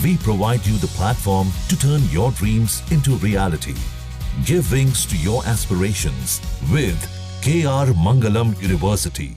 We provide you the platform to turn your dreams into reality. Give wings to your aspirations with KR Mangalam University.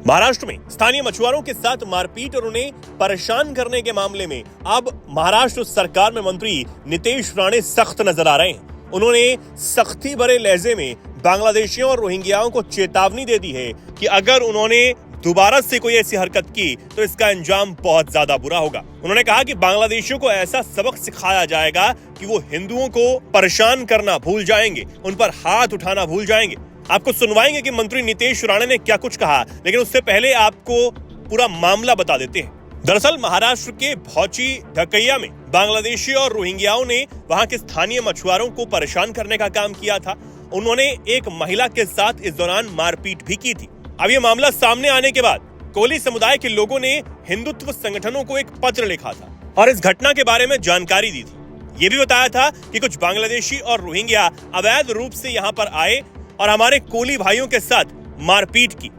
Maharashtra में स्थानीय मछुआरों के साथ मारपीट और उन्हें परेशान करने के मामले में अब महाराष्ट्र सरकार में मंत्री नितेश राणे सख्त नजर आ रहे हैं। उन्होंने सख्ती भरे लहजे में बांग्लादेशियों और रोहिंग्याओं को चेतावनी दे दी है कि अगर उन्होंने दोबारा से कोई ऐसी हरकत की तो इसका अंजाम बहुत ज्यादा बुरा होगा। उन्होंने कहा कि बांग्लादेशियों को ऐसा सबक सिखाया जाएगा कि वो हिंदुओं को परेशान करना भूल जाएंगे, उन पर हाथ उठाना भूल जाएंगे। आपको सुनवाएंगे कि मंत्री नितेश राणे ने क्या कुछ कहा, लेकिन उससे पहले आपको पूरा मामला बता देते हैं। दरअसल महाराष्ट्र के भौची ढकैया में बांग्लादेशी और रोहिंग्याओं ने वहां के स्थानीय मछुआरों को परेशान करने का काम किया था। उन्होंने एक महिला के साथ इस दौरान मारपीट भी की थी। अब ये मामला सामने आने के बाद कोली समुदाय के लोगों ने हिंदुत्व संगठनों को एक पत्र लिखा था और इस घटना के बारे में जानकारी दी थी। ये भी बताया था कि कुछ बांग्लादेशी और रोहिंग्या अवैध रूप से यहाँ पर आए और हमारे कोली भाइयों के साथ मारपीट की,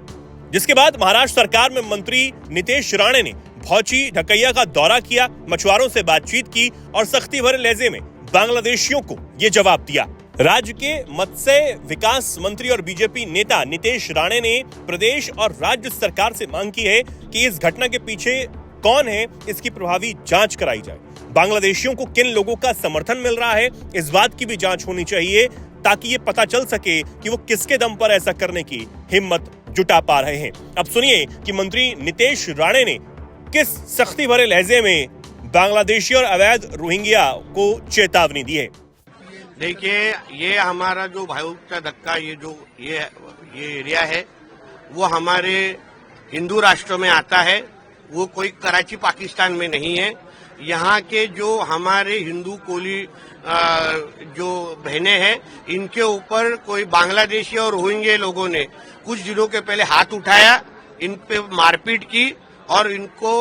जिसके बाद महाराष्ट्र सरकार में मंत्री नितेश राणे ने भौची ढकैया का दौरा किया, मछुआरों से बातचीत की और सख्ती भरे लहजे में बांग्लादेशियों को ये जवाब दिया। राज्य के मत्स्य विकास मंत्री और बीजेपी नेता नितेश राणे ने प्रदेश और राज्य सरकार से मांग की है कि इस घटना के पीछे कौन है, इसकी प्रभावी जांच कराई जाए। बांग्लादेशियों को किन लोगों का समर्थन मिल रहा है, इस बात की भी जांच होनी चाहिए ताकि ये पता चल सके कि वो किसके दम पर ऐसा करने की हिम्मत जुटा पा रहे हैं। अब सुनिए कि मंत्री नितेश राणे ने किस सख्ती भरे लहजे में बांग्लादेशी और अवैध रोहिंग्या को चेतावनी दी है। देखिए, ये हमारा जो भाइयों का धक्का ये एरिया है वो हमारे हिंदू राष्ट्र में आता है, वो कोई कराची पाकिस्तान में नहीं है। यहाँ के जो हमारे हिंदू कोली जो बहनें हैं, इनके ऊपर कोई बांग्लादेशी और रोहिंग्या लोगों ने कुछ दिनों के पहले हाथ उठाया, इन पे मारपीट की और इनको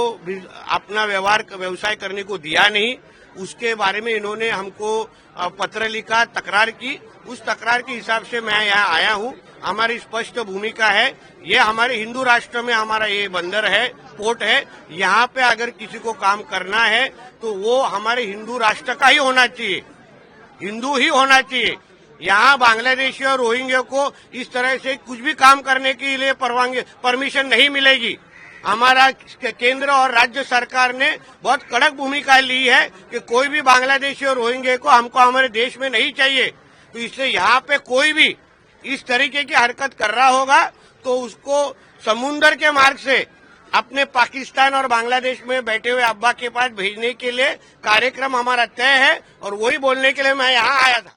अपना व्यवसाय करने को दिया नहीं। उसके बारे में इन्होंने हमको पत्र लिखा, तकरार की। उस तकरार के हिसाब से मैं यहाँ आया हूँ। हमारी स्पष्ट भूमिका है, ये हमारे हिंदू राष्ट्र में हमारा ये बंदर है, पोर्ट है। यहाँ पे अगर किसी को काम करना है तो वो हमारे हिंदू राष्ट्र का ही होना चाहिए, हिंदू ही होना चाहिए। यहाँ बांग्लादेशी और रोहिंग्या को इस तरह से कुछ भी काम करने के लिए परमिशन नहीं मिलेगी। हमारा केंद्र और राज्य सरकार ने बहुत कड़क भूमिका ली है कि कोई भी बांग्लादेशी और रोहिंग्या को हमको हमारे देश में नहीं चाहिए। तो इससे यहाँ पे कोई भी इस तरीके की हरकत कर रहा होगा तो उसको समुद्र के मार्ग से अपने पाकिस्तान और बांग्लादेश में बैठे हुए अब्बा के पास भेजने के लिए कार्यक्रम हमारा तय है और वही बोलने के लिए मैं यहाँ आया था।